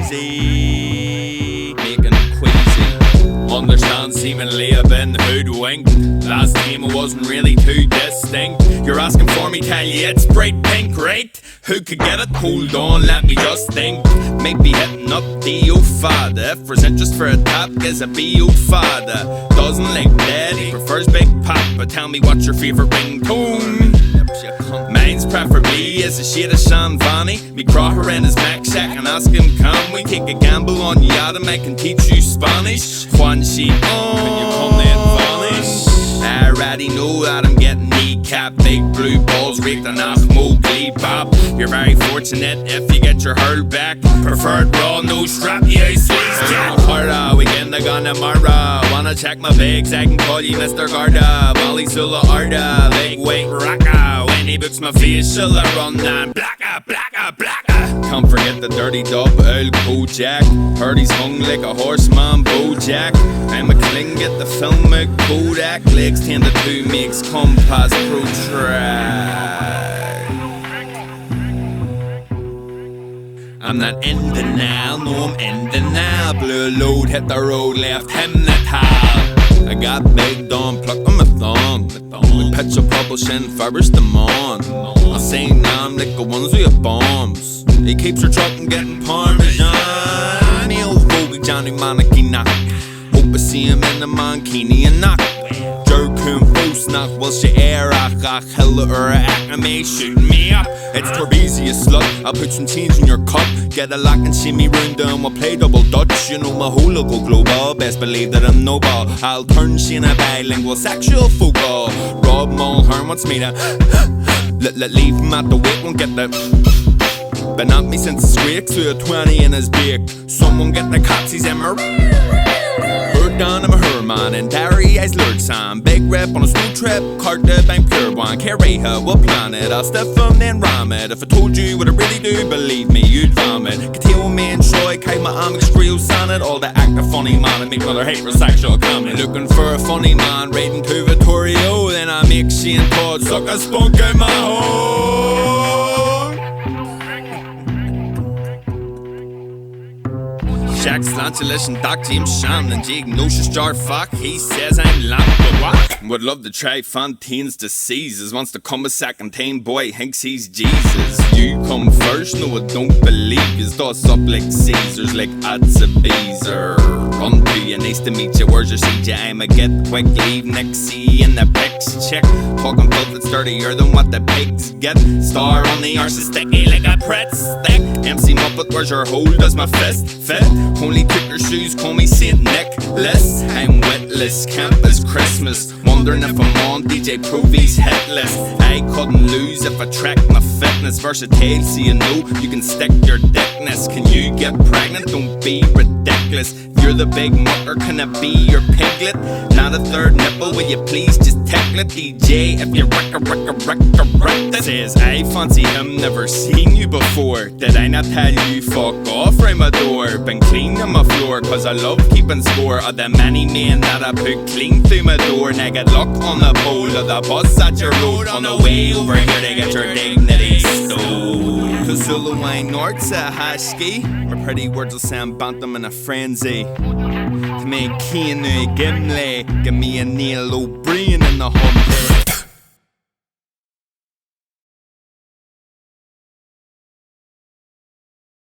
Torbeezy, making it queasy. Understand seemingly I've been hoodwinked. Last time I wasn't really too distinct. You're asking for me, tell you it's bright pink, right? Who could get it? Hold on, let me just think. Maybe hitting up DOHFADA. If there's interest for a tap, gives a DOHFADA. Doesn't like daddy, prefers Big Poppa. Tell me what's your favourite ringtone? Mine's preferably is a shade of seanvanny. Me craw her in his mack shack and ask him, can we take a gamble on Yadim? I can teach you Spanish. Conchuir, can you come then vanish? I already know that I'm getting kneecapped. Big blue balls, riachtanach, Móglaí Bap. You're very fortunate if you get your hurl back. Preferred raw, no strap, yeah, sweet cat. Hurl, we get the gun tomorrow. Wanna check my bags, I can call you Mr. Garda. Molly Sula Arda, big weight rocka. When he books my face, she'll run down. Blacka, blacka, blacka. Can't forget the dirty dub, Earl Kojak. Heard he's hung like a horseman, Bojack. I'm a cling, get the film at Kodak. Legs 10 to 2 makes compass protract. I'm not in denial, no I'm in denial. Blue load, hit the road, left him the towel. I got big done, plucked on my thumb. With picture publishing, first them on. I say now I'm like the ones with your bombs. He keeps her truck and getting parmesan. The old Vogue Johnny Makin. Hope I see him in the kneecapped. Jerk him post knock while she air ach hella or acme shooting me up. It's Torbeezy a slut. I'll put some change in your cup. Get a lock and shimmy round down. We'll play double Dutch. You know my whole local global. Best believe that I'm noble. I'll turn she in a bilingual sexual focal. Rob Mulhern wants me to leave him at the wait. Won't get the been at me since his squeaks to a 20 in his beak. Someone get the cops, he's in my bird down to my herman and Derry eyes lured Sam. Big rep on a school trip, cart the bank pure one. Carry her, we'll plan it. I'll stuff them then ram it. If I told you what I really do, believe me, you'd vomit. Cateo me and Shoy, kite my amics real sonnet. All the act of funny man and make mother hate for sexual comment. Looking for a funny man, raiding to Vittorio. Then I make Shane Todd suck a spunk in my hole. Jack Slantulus and Doc James Shan and Jake Notious Jar Fuck. He says I'm lamp the what? Would love to try Fontaine's diseases. Wants to come a second time, boy, thinks he's Jesus. You come first, no I don't believe yous. Does up like Caesars, like ads a beezer. Run to you, nice to meet you, where's your CJ? I'ma get quick leave next see in the pics check. Talking filth that's dirtier than what the pigs get. Star on the arse is sticky like a Pret stick. MC Muppet, where's your hole? Does my fist fit? Only took your shoes, call me Saint Nicholas. I'm witless, campus Christmas. Wondering if I'm on DJ Provy's hit list. I couldn't lose if I tracked my fitness. Versatile, so you know you can stick your dickness. Can you get pregnant? Don't be ridiculous. If you're the big mucker, can I be your piglet? Not a third nipple, will you please just tickle it? DJ, if you wreck it. Says I fancy him, never seen you before. Did I not tell you fuck off round my door? Been clean on my floor, cause I love keeping score of the many men that I put clean through my door. And I get luck on the pole of the bus at your road. On the way over here to get your dignity stole. Cause Zulu wine North's a husky. My pretty words will sound bantam in a frenzy. To make Keanu Gimli, give me a Neil O'Brien in the hump.